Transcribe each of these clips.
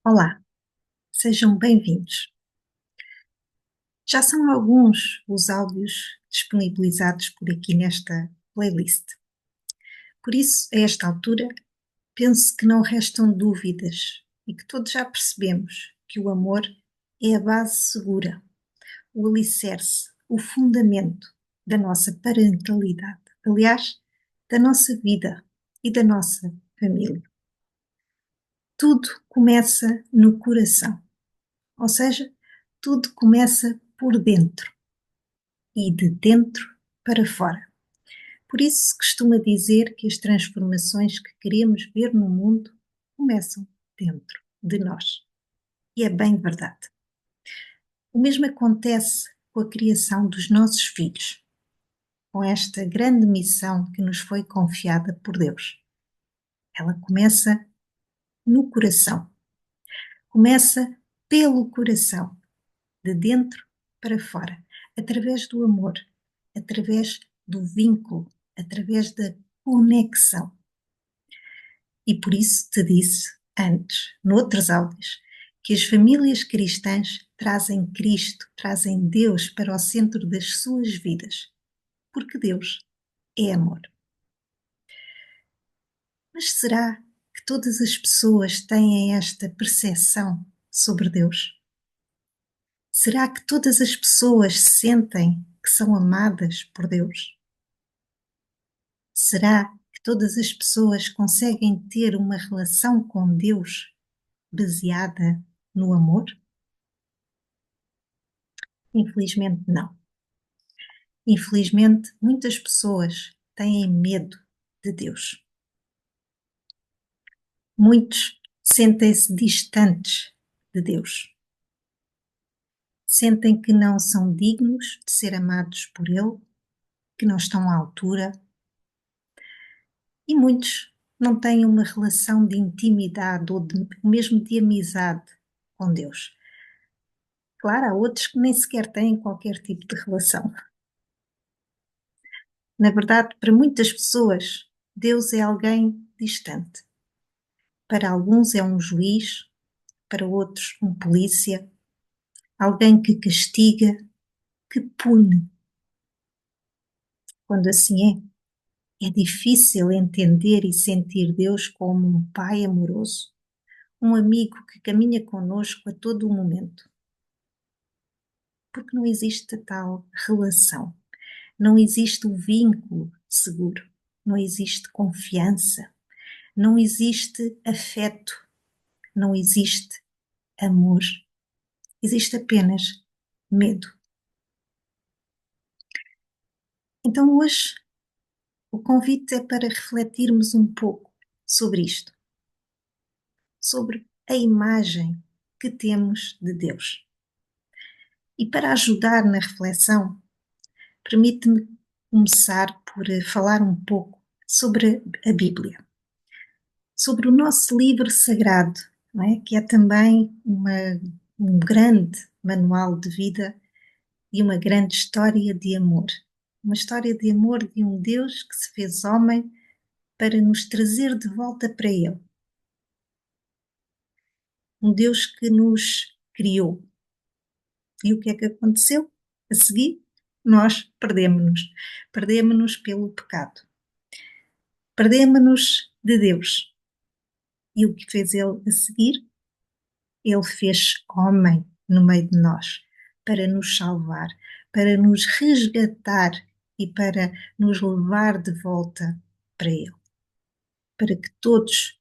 Olá, sejam bem-vindos. Já são alguns os áudios disponibilizados por aqui nesta playlist. Por isso, a esta altura, penso que não restam dúvidas e que todos já percebemos que o amor é a base segura, o alicerce, o fundamento da nossa parentalidade, aliás, da nossa vida e da nossa família. Tudo começa no coração, ou seja, tudo começa por dentro e de dentro para fora. Por isso se costuma dizer que as transformações que queremos ver no mundo começam dentro de nós. E é bem verdade. O mesmo acontece com a criação dos nossos filhos, com esta grande missão que nos foi confiada por Deus. Ela começa no coração. Começa pelo coração, de dentro para fora, através do amor, através do vínculo, através da conexão. E por isso te disse antes, noutros áudios, que as famílias cristãs trazem Cristo, trazem Deus para o centro das suas vidas, porque Deus é amor. Mas será que todas as pessoas têm esta percepção sobre Deus? Será que todas as pessoas sentem que são amadas por Deus? Será que todas as pessoas conseguem ter uma relação com Deus baseada no amor? Infelizmente, não. Infelizmente, muitas pessoas têm medo de Deus. Muitos sentem-se distantes de Deus. Sentem que não são dignos de ser amados por Ele, que não estão à altura. E muitos não têm uma relação de intimidade ou mesmo de amizade com Deus. Claro, há outros que nem sequer têm qualquer tipo de relação. Na verdade, para muitas pessoas, Deus é alguém distante. Para alguns é um juiz, para outros um polícia, alguém que castiga, que pune. Quando assim é difícil entender e sentir Deus como um pai amoroso, um amigo que caminha conosco a todo o momento. Porque não existe tal relação, não existe o vínculo seguro, não existe confiança, não existe afeto, não existe amor, existe apenas medo. Então hoje o convite é para refletirmos um pouco sobre isto, sobre a imagem que temos de Deus. E para ajudar na reflexão, permite-me começar por falar um pouco sobre a Bíblia, sobre o nosso livro sagrado, não é? Que é também um grande manual de vida e uma grande história de amor. Uma história de amor de um Deus que se fez homem para nos trazer de volta para Ele. Um Deus que nos criou. E o que é que aconteceu? A seguir, nós perdemos-nos. Perdemos-nos pelo pecado. Perdemos-nos de Deus. E o que fez Ele a seguir? Ele fez homem no meio de nós para nos salvar, para nos resgatar e para nos levar de volta para Ele. Para que todos,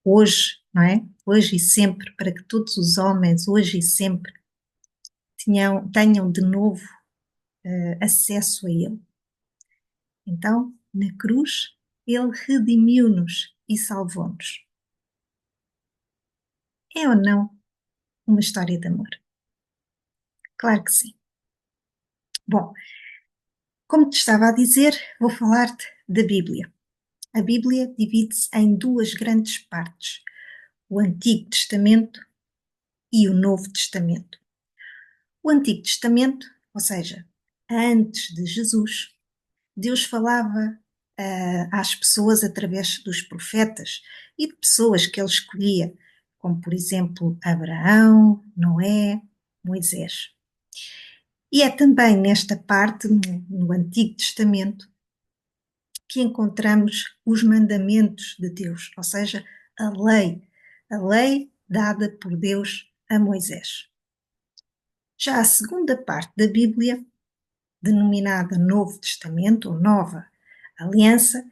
hoje, não é? Hoje e sempre, para que todos os homens, hoje e sempre, tenham de novo acesso a Ele. Então, na cruz, Ele redimiu-nos e salvou-nos. É ou não uma história de amor? Claro que sim. Bom, como te estava a dizer, vou falar-te da Bíblia. A Bíblia divide-se em duas grandes partes: o Antigo Testamento e o Novo Testamento. O Antigo Testamento, ou seja, antes de Jesus, Deus falava às pessoas através dos profetas e de pessoas que ele escolhia como por exemplo Abraão, Noé, Moisés. E é também nesta parte, no Antigo Testamento, que encontramos os mandamentos de Deus, ou seja, a lei dada por Deus a Moisés. Já a segunda parte da Bíblia, denominada Novo Testamento ou Nova Aliança,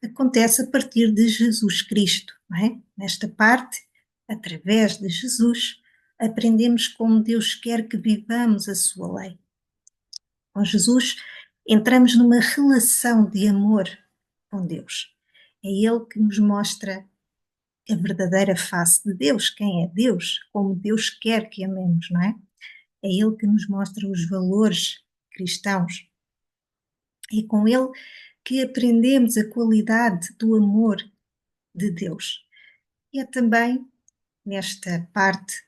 acontece a partir de Jesus Cristo, não é? Nesta parte, através de Jesus, aprendemos como Deus quer que vivamos a sua lei. Com Jesus, entramos numa relação de amor com Deus. É Ele que nos mostra a verdadeira face de Deus, quem é Deus, como Deus quer que amemos, não é? É Ele que nos mostra os valores cristãos. É com Ele que aprendemos a qualidade do amor de Deus. E é também nesta parte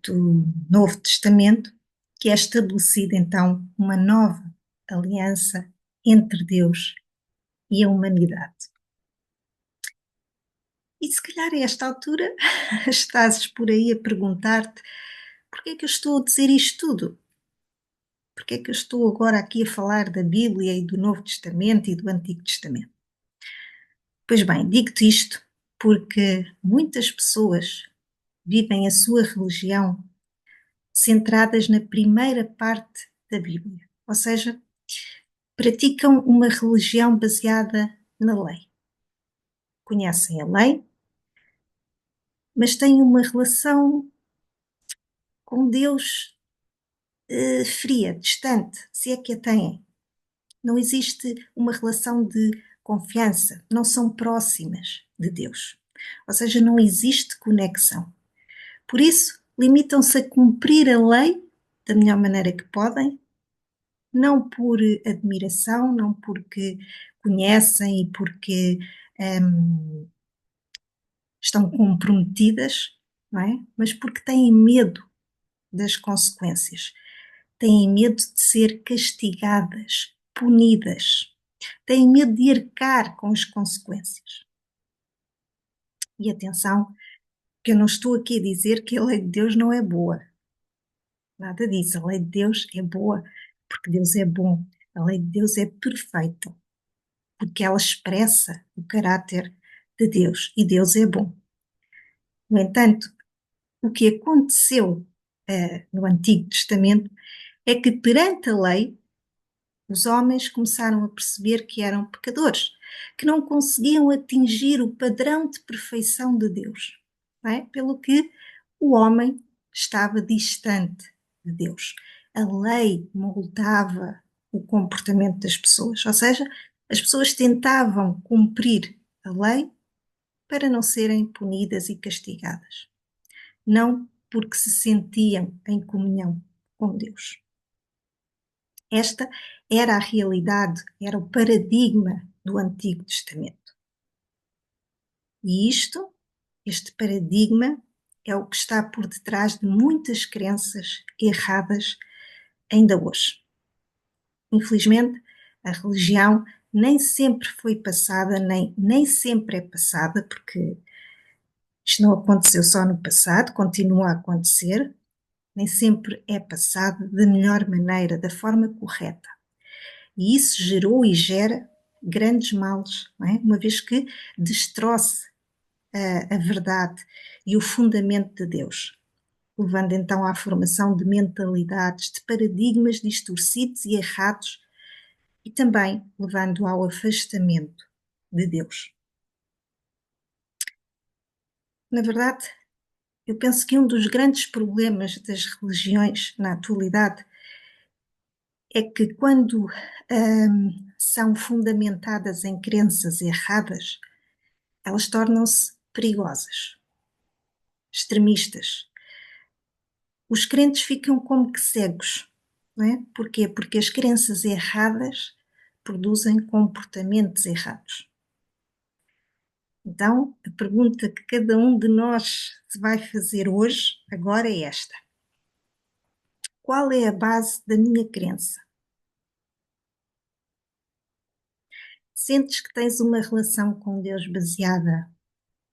do Novo Testamento que é estabelecida então uma nova aliança entre Deus e a humanidade. E se calhar a esta altura estás por aí a perguntar-te porque é que eu estou a dizer isto tudo? Porque é que eu estou agora aqui a falar da Bíblia e do Novo Testamento e do Antigo Testamento? Pois bem, digo-te isto porque muitas pessoas vivem a sua religião centradas na primeira parte da Bíblia, ou seja, praticam uma religião baseada na lei. Conhecem a lei, mas têm uma relação com Deus fria, distante, se é que a têm. Não existe uma relação de confiança, não são próximas de Deus. Ou seja, não existe conexão. Por isso, limitam-se a cumprir a lei da melhor maneira que podem, não por admiração, não porque conhecem e porque estão comprometidas, não é? Mas porque têm medo das consequências, têm medo de ser castigadas, punidas, têm medo de arcar com as consequências. E atenção, que eu não estou aqui a dizer que a lei de Deus não é boa. Nada disso. A lei de Deus é boa porque Deus é bom. A lei de Deus é perfeita porque ela expressa o caráter de Deus e Deus é bom. No entanto, o que aconteceu no Antigo Testamento é que perante a lei os homens começaram a perceber que eram pecadores, que não conseguiam atingir o padrão de perfeição de Deus, não é? Pelo que o homem estava distante de Deus. A lei moldava o comportamento das pessoas, ou seja, as pessoas tentavam cumprir a lei para não serem punidas e castigadas, não porque se sentiam em comunhão com Deus. Esta era a realidade, era o paradigma do Antigo Testamento. E este paradigma, é o que está por detrás de muitas crenças erradas ainda hoje. Infelizmente, a religião nem sempre foi passada, nem sempre é passada, porque isto não aconteceu só no passado, continua a acontecer, nem sempre é passada da melhor maneira, da forma correta. E isso gerou e gera grandes males, não é? Uma vez que destroça a verdade e o fundamento de Deus, levando então à formação de mentalidades, de paradigmas distorcidos e errados, e também levando ao afastamento de Deus. Na verdade, eu penso que um dos grandes problemas das religiões na atualidade é que quando são fundamentadas em crenças erradas, elas tornam-se perigosas, extremistas. Os crentes ficam como que cegos, não é? Porquê? Porque as crenças erradas produzem comportamentos errados. Então, a pergunta que cada um de nós se vai fazer hoje, agora, é esta: qual é a base da minha crença? Sentes que tens uma relação com Deus baseada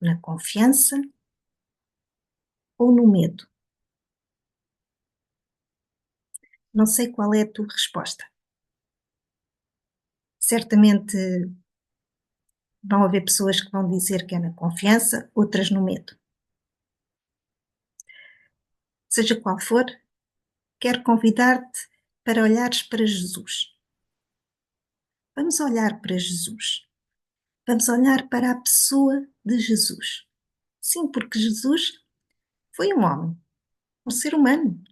na confiança, ou no medo? Não sei qual é a tua resposta. Certamente vão haver pessoas que vão dizer que é na confiança, outras no medo. Seja qual for, quero convidar-te para olhares para Jesus. Vamos olhar para Jesus. Vamos olhar para a pessoa de Jesus. Sim, porque Jesus foi um homem, um ser humano,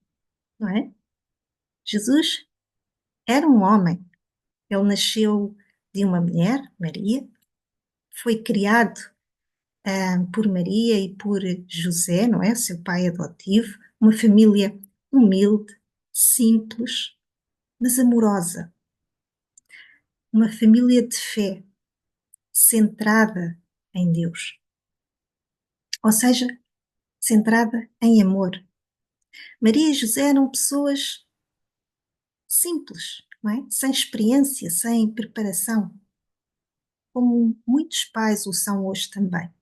não é? Jesus era um homem. Ele nasceu de uma mulher, Maria, foi criado por Maria e por José, não é? Seu pai adotivo, uma família humilde, simples, mas amorosa, uma família de fé, centrada em Deus, ou seja, centrada em amor. Maria e José eram pessoas simples, não é? Sem experiência, sem preparação, como muitos pais o são hoje também.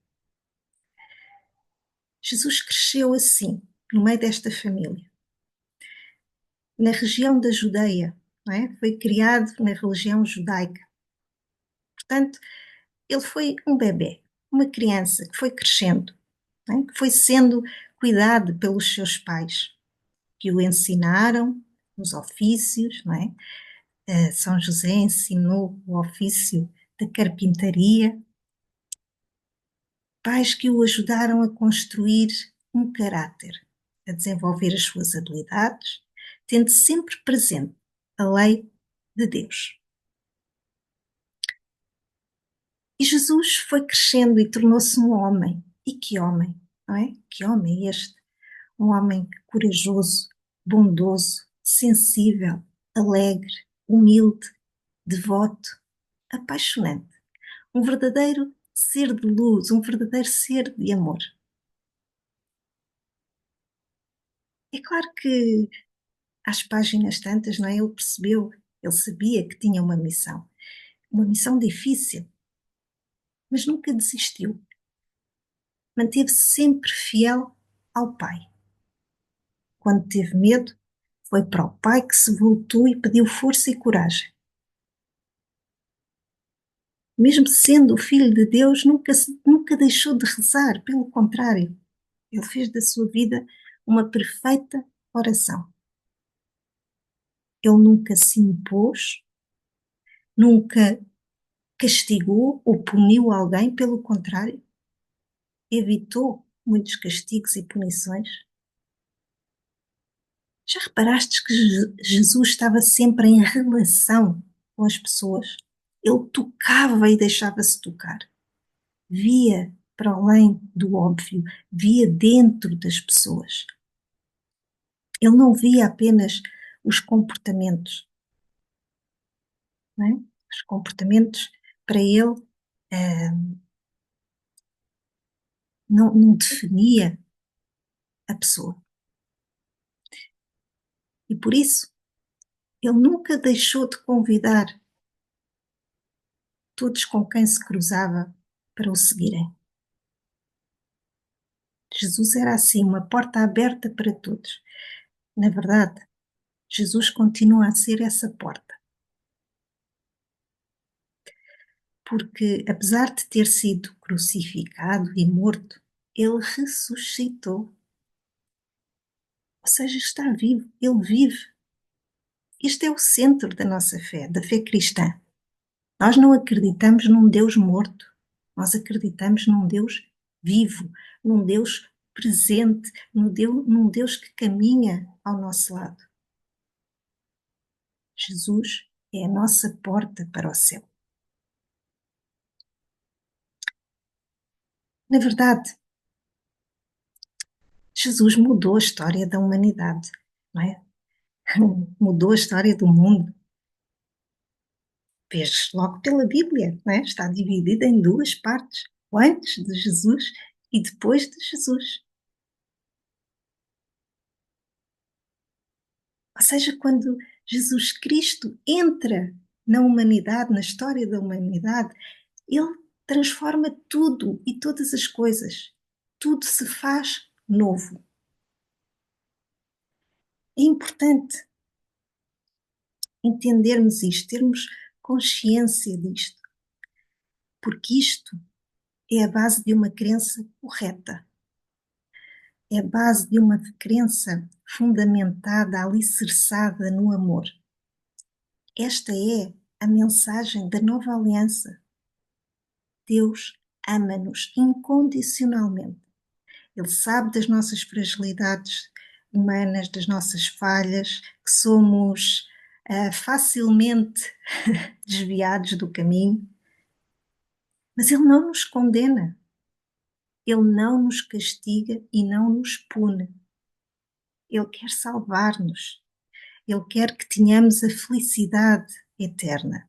Jesus cresceu assim, no meio desta família. Na região da Judeia, não é? Foi criado na religião judaica. Portanto, ele foi um bebê, uma criança que foi crescendo, não é? Que foi sendo cuidado pelos seus pais, que o ensinaram nos ofícios, não é? São José ensinou o ofício da carpintaria, pais que o ajudaram a construir um caráter, a desenvolver as suas habilidades, tendo sempre presente a lei de Deus. E Jesus foi crescendo e tornou-se um homem. E que homem, não é? Que homem este? Um homem corajoso, bondoso, sensível, alegre, humilde, devoto, apaixonante. Um verdadeiro ser de luz, um verdadeiro ser de amor. É claro que às páginas tantas, não é? Ele percebeu, ele sabia que tinha uma missão difícil, mas nunca desistiu. Manteve-se sempre fiel ao Pai. Quando teve medo, foi para o Pai que se voltou e pediu força e coragem. Mesmo sendo o Filho de Deus, nunca deixou de rezar, pelo contrário, ele fez da sua vida uma perfeita oração. Ele nunca se impôs, nunca castigou ou puniu alguém, pelo contrário, evitou muitos castigos e punições. Já reparaste que Jesus estava sempre em relação com as pessoas? Ele tocava e deixava-se tocar. Via para além do óbvio, via dentro das pessoas. Ele não via apenas os comportamentos, não é? Os comportamentos para ele não definia a pessoa. E por isso, ele nunca deixou de convidar todos com quem se cruzava para o seguirem. Jesus era assim, uma porta aberta para todos. Na verdade, Jesus continua a ser essa porta. Porque, apesar de ter sido crucificado e morto, ele ressuscitou. Ou seja, está vivo, ele vive. Este é o centro da nossa fé, da fé cristã. Nós não acreditamos num Deus morto, nós acreditamos num Deus vivo, num Deus presente, num Deus que caminha ao nosso lado. Jesus é a nossa porta para o céu. Na verdade, Jesus mudou a história da humanidade, não é? Mudou a história do mundo. Vês logo pela Bíblia, não é? Está dividida em duas partes, o antes de Jesus e depois de Jesus. Ou seja, quando Jesus Cristo entra na humanidade, na história da humanidade, ele transforma tudo e todas as coisas. Tudo se faz novo. É importante entendermos isto, termos consciência disto, porque isto é a base de uma crença correta, é a base de uma crença fundamentada, alicerçada no amor. Esta é a mensagem da nova aliança. Deus ama-nos incondicionalmente. Ele sabe das nossas fragilidades humanas, das nossas falhas, que somos facilmente desviados do caminho, mas Ele não nos condena, Ele não nos castiga e não nos pune. Ele quer salvar-nos, Ele quer que tenhamos a felicidade eterna.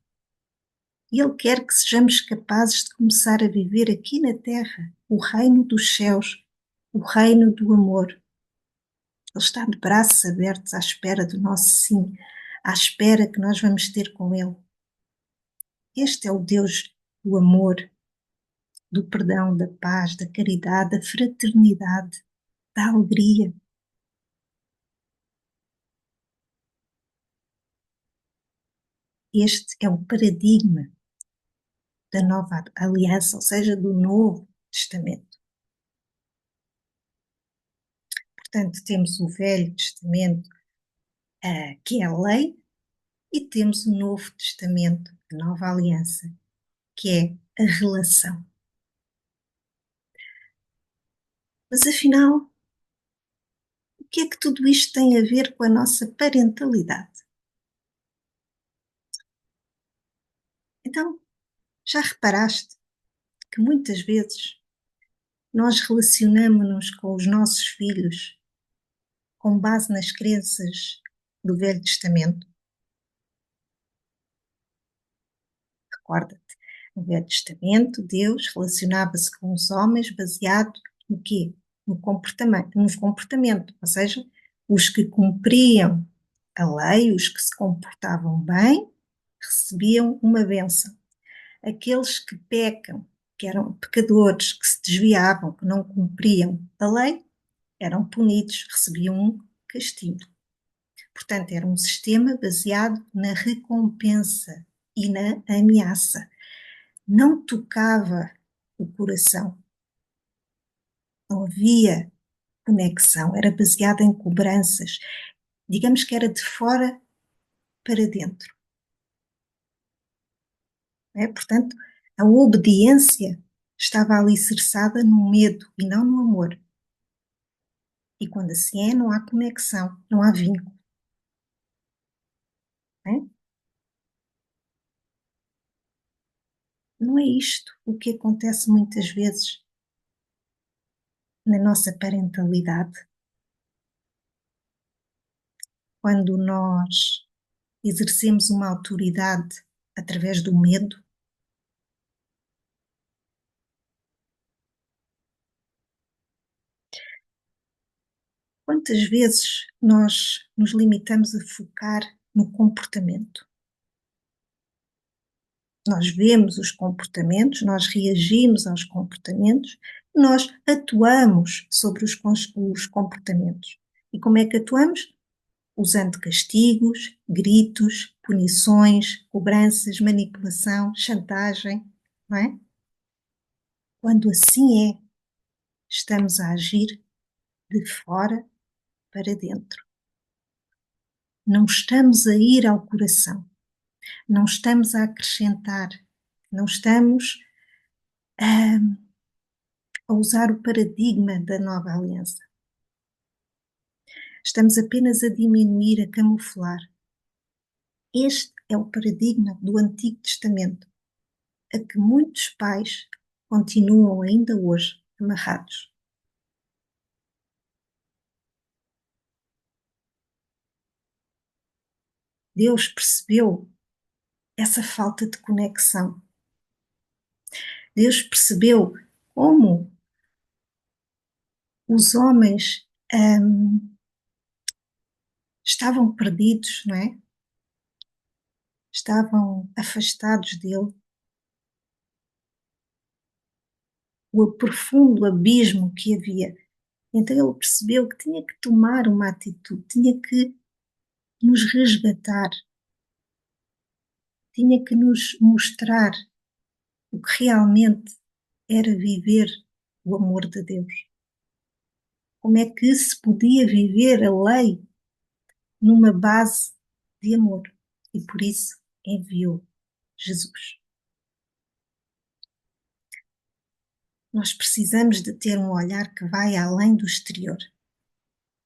E Ele quer que sejamos capazes de começar a viver aqui na Terra o reino dos céus, o reino do amor. Ele está de braços abertos à espera do nosso sim, à espera que nós vamos ter com Ele. Este é o Deus do amor, do perdão, da paz, da caridade, da fraternidade, da alegria. Este é o paradigma da nova aliança, ou seja, do Novo Testamento. Portanto, temos o Velho Testamento, que é a lei, e temos o Novo Testamento, a nova aliança, que é a relação. Mas afinal, o que é que tudo isto tem a ver com a nossa parentalidade? Então, já reparaste que muitas vezes nós relacionamos-nos com os nossos filhos com base nas crenças do Velho Testamento? Recorda-te, no Velho Testamento, Deus relacionava-se com os homens baseado no quê? Nos comportamento, ou seja, os que cumpriam a lei, os que se comportavam bem, recebiam uma bênção. Aqueles que pecam, que eram pecadores, que se desviavam, que não cumpriam a lei, eram punidos, recebiam um castigo. Portanto, era um sistema baseado na recompensa e na ameaça. Não tocava o coração, não havia conexão, era baseada em cobranças. Digamos que era de fora para dentro. É? Portanto, a obediência estava alicerçada no medo e não no amor. E quando assim é, não há conexão, não há vínculo. É? Não é isto o que acontece muitas vezes na nossa parentalidade, quando nós exercemos uma autoridade através do medo. Quantas vezes nós nos limitamos a focar no comportamento? Nós vemos os comportamentos, nós reagimos aos comportamentos, nós atuamos sobre os comportamentos. E como é que atuamos? Usando castigos, gritos, punições, cobranças, manipulação, chantagem, não é? Quando assim é, estamos a agir de fora para dentro. Não estamos a ir ao coração, não estamos a acrescentar, não estamos a usar o paradigma da nova aliança. Estamos apenas a diminuir, a camuflar. Este é o paradigma do Antigo Testamento, a que muitos pais continuam ainda hoje amarrados. Deus percebeu essa falta de conexão. Deus percebeu como os homens estavam perdidos, não é? Estavam afastados dele. O profundo abismo que havia Então ele percebeu que tinha que tomar uma atitude, tinha que nos resgatar, tinha que nos mostrar o que realmente era viver o amor de Deus. Como é que se podia viver a lei numa base de amor? E por isso enviou Jesus. Nós precisamos de ter um olhar que vai além do exterior,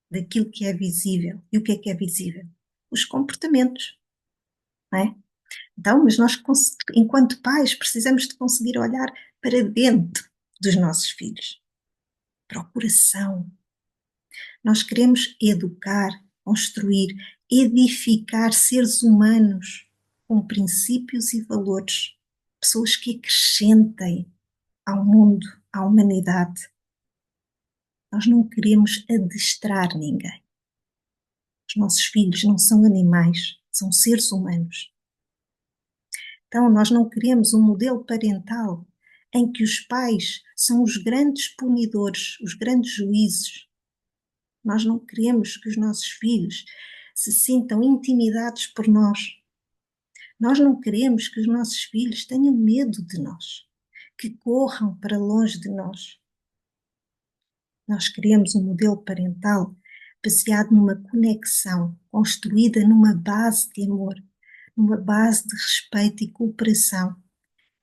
daquilo que é visível. E o que é visível? Os comportamentos, não é? Então, mas nós, enquanto pais, precisamos de conseguir olhar para dentro dos nossos filhos, para o coração. Nós queremos educar, construir, edificar seres humanos com princípios e valores, pessoas que acrescentem ao mundo, à humanidade. Nós não queremos adestrar ninguém. Os nossos filhos não são animais, são seres humanos. Então, nós não queremos um modelo parental em que os pais são os grandes punidores, os grandes juízes. Nós não queremos que os nossos filhos se sintam intimidados por nós. Nós não queremos que os nossos filhos tenham medo de nós, que corram para longe de nós. Nós queremos um modelo parental baseado numa conexão, construída numa base de amor, numa base de respeito e cooperação.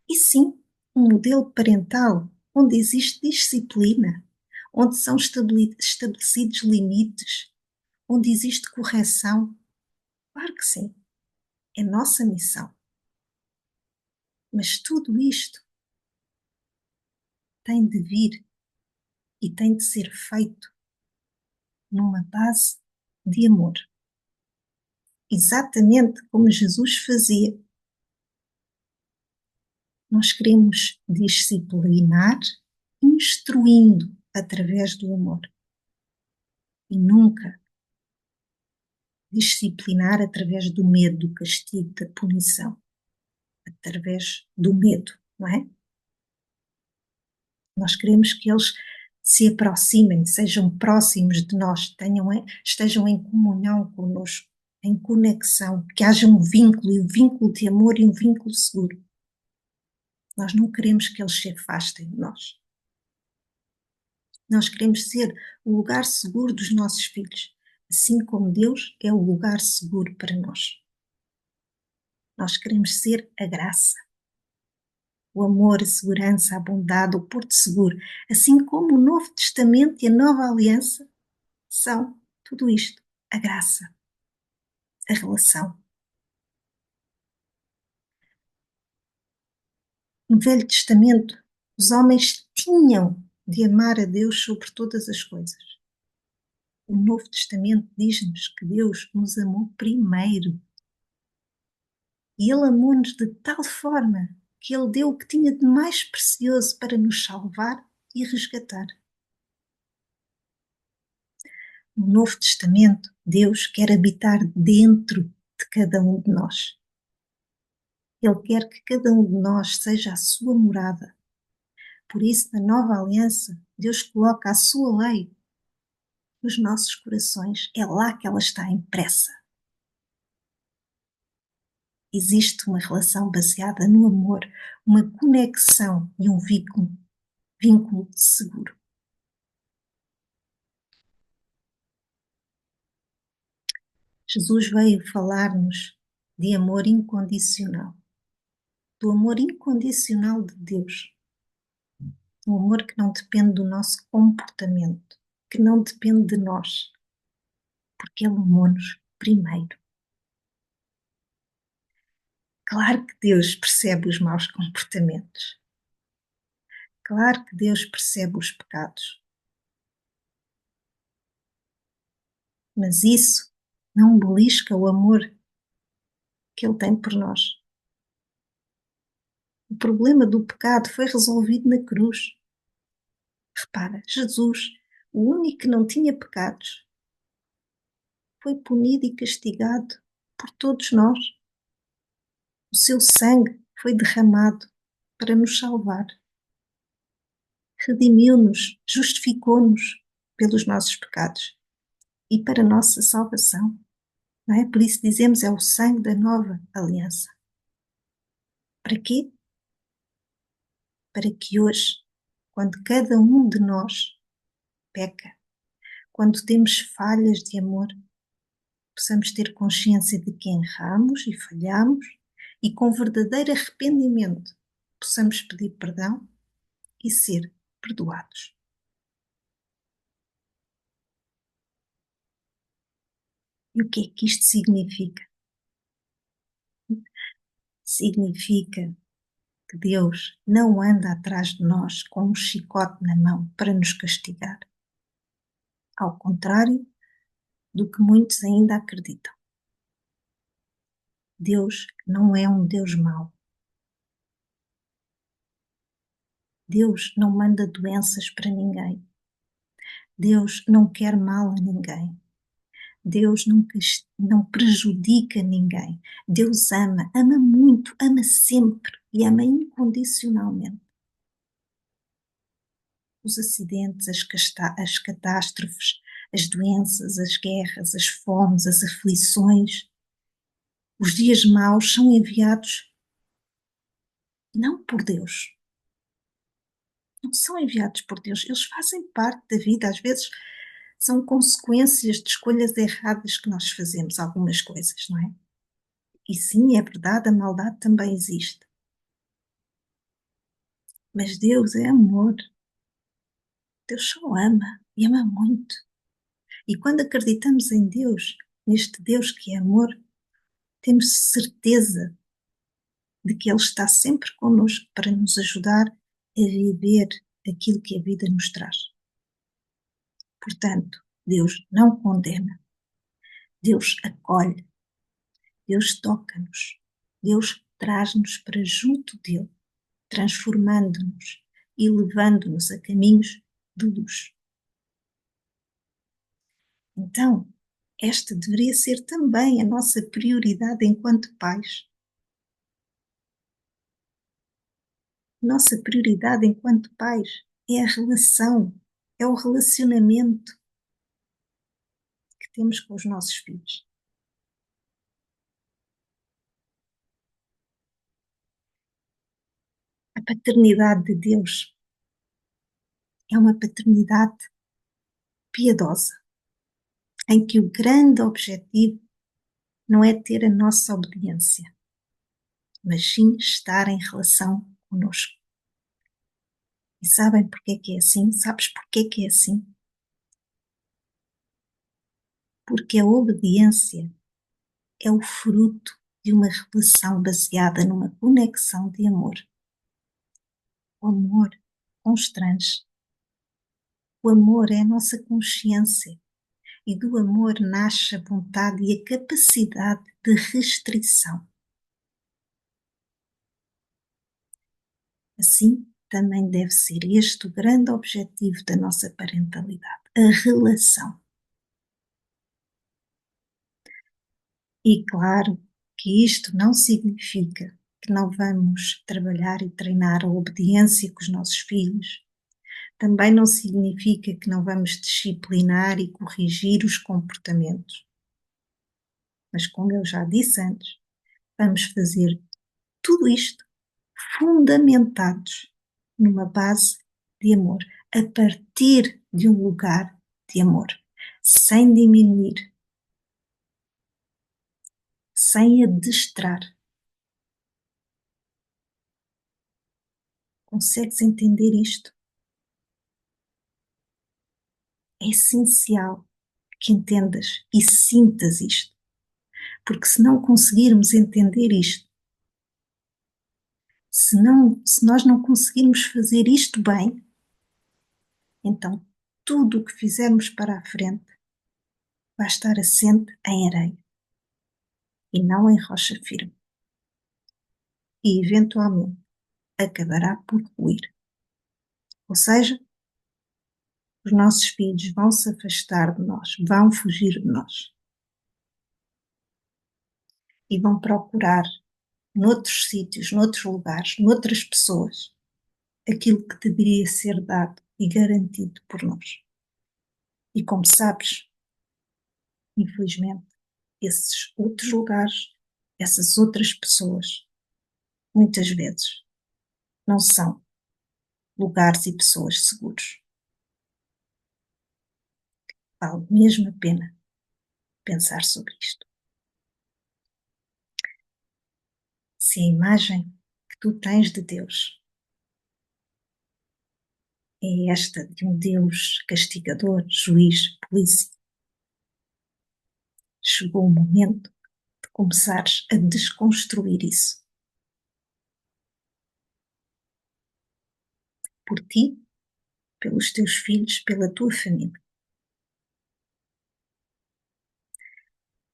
E sim, um modelo parental onde existe disciplina, onde são estabelecidos limites, onde existe correção. Claro que sim, é nossa missão. Mas tudo isto tem de vir e tem de ser feito numa base de amor. Exatamente como Jesus fazia. Nós queremos disciplinar, instruindo através do amor. E nunca disciplinar através do medo, do castigo, da punição. Através do medo, não é? Nós queremos que eles se aproximem, sejam próximos de nós, estejam em comunhão connosco, em conexão, que haja um vínculo, e um vínculo de amor e um vínculo seguro. Nós não queremos que eles se afastem de nós. Nós queremos ser o lugar seguro dos nossos filhos, assim como Deus é o lugar seguro para nós. Nós queremos ser a graça, o amor, a segurança, a bondade, o porto seguro, assim como o Novo Testamento e a Nova Aliança são tudo isto, a graça, a relação. No Velho Testamento, os homens tinham de amar a Deus sobre todas as coisas. O Novo Testamento diz-nos que Deus nos amou primeiro. E Ele amou-nos de tal forma que Ele deu o que tinha de mais precioso para nos salvar e resgatar. No Novo Testamento, Deus quer habitar dentro de cada um de nós. Ele quer que cada um de nós seja a sua morada. Por isso, na Nova Aliança, Deus coloca a sua lei nos nossos corações. É lá que ela está impressa. Existe uma relação baseada no amor, uma conexão e um vínculo seguro. Jesus veio falar-nos de amor incondicional, do amor incondicional de Deus, um amor que não depende do nosso comportamento, que não depende de nós, porque Ele amou-nos primeiro. Claro que Deus percebe os maus comportamentos. Claro que Deus percebe os pecados. Mas isso não belisca o amor que Ele tem por nós. O problema do pecado foi resolvido na cruz. Repara, Jesus, o único que não tinha pecados, foi punido e castigado por todos nós. O seu sangue foi derramado para nos salvar. Redimiu-nos, justificou-nos pelos nossos pecados e para a nossa salvação. Não é? Por isso dizemos, é o sangue da nova aliança. Para quê? Para que hoje, quando cada um de nós peca, quando temos falhas de amor, possamos ter consciência de que erramos e falhamos e com verdadeiro arrependimento possamos pedir perdão e ser perdoados. E o que é que isto significa? Significa que Deus não anda atrás de nós com um chicote na mão para nos castigar. Ao contrário do que muitos ainda acreditam. Deus não é um Deus mau. Deus não manda doenças para ninguém. Deus não quer mal a ninguém. Deus não prejudica ninguém. Deus ama, ama muito, ama sempre e ama incondicionalmente. Os acidentes, as catástrofes, as doenças, as guerras, as fomes, as aflições, os dias maus são enviados não por Deus. Não são enviados por Deus. Eles fazem parte da vida. Às vezes são consequências de escolhas erradas que nós fazemos, algumas coisas, não é? E sim, é verdade, a maldade também existe. Mas Deus é amor. Deus só ama e ama muito. E quando acreditamos em Deus, neste Deus que é amor, temos certeza de que Ele está sempre connosco para nos ajudar a viver aquilo que a vida nos traz. Portanto, Deus não condena, Deus acolhe, Deus toca-nos, Deus traz-nos para junto dele, transformando-nos e levando-nos a caminhos de luz. Então, esta deveria ser também a nossa prioridade enquanto pais. Nossa prioridade enquanto pais é a relação, é o relacionamento que temos com os nossos filhos. A paternidade de Deus é uma paternidade piedosa, em que o grande objetivo não é ter a nossa obediência, mas sim estar em relação conosco. E sabem porque é que é assim? Sabes porque é que é assim? Porque a obediência é o fruto de uma relação baseada numa conexão de amor. O amor constrange. O amor é a nossa consciência e do amor nasce a vontade e a capacidade de restrição. Assim, também deve ser este o grande objetivo da nossa parentalidade, a relação. E claro que isto não significa que não vamos trabalhar e treinar a obediência com os nossos filhos. Também não significa que não vamos disciplinar e corrigir os comportamentos. Mas como eu já disse antes, vamos fazer tudo isto fundamentados numa base de amor, a partir de um lugar de amor, sem diminuir, sem adestrar. Consegues entender isto? É essencial que entendas e sintas isto, porque se não conseguirmos entender isto, se nós não conseguirmos fazer isto bem, então tudo o que fizermos para a frente vai estar assente em areia e não em rocha firme. E, eventualmente, acabará por ruir. Ou seja, os nossos filhos vão se afastar de nós, vão fugir de nós. E vão procurar noutros sítios, noutros lugares, noutras pessoas, aquilo que deveria ser dado e garantido por nós. E como sabes, infelizmente, esses outros lugares, essas outras pessoas, muitas vezes, não são lugares e pessoas seguros. Vale mesmo a pena pensar sobre isto. Se a imagem que tu tens de Deus é esta de um Deus castigador, juiz, polícia, chegou o momento de começares a desconstruir isso por ti, pelos teus filhos, pela tua família.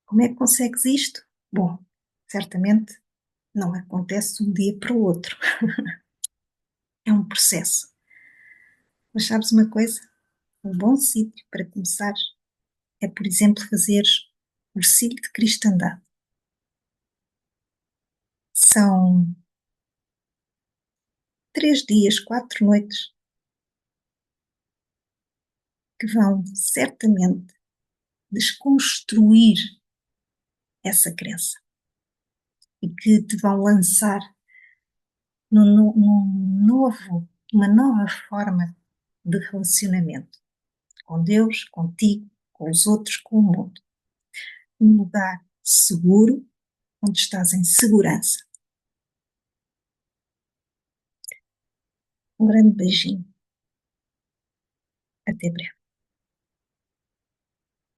Como é que consegues isto? Bom, certamente não acontece de um dia para o outro. É um processo. Mas sabes uma coisa? Um bom sítio para começar é, por exemplo, fazeres o cursilho de cristandade. São 3 dias, 4 noites, que vão certamente desconstruir essa crença e que te vão lançar numa nova forma de relacionamento com Deus, contigo, com os outros, com o mundo. Um lugar seguro, onde estás em segurança. Um grande beijinho. Até breve.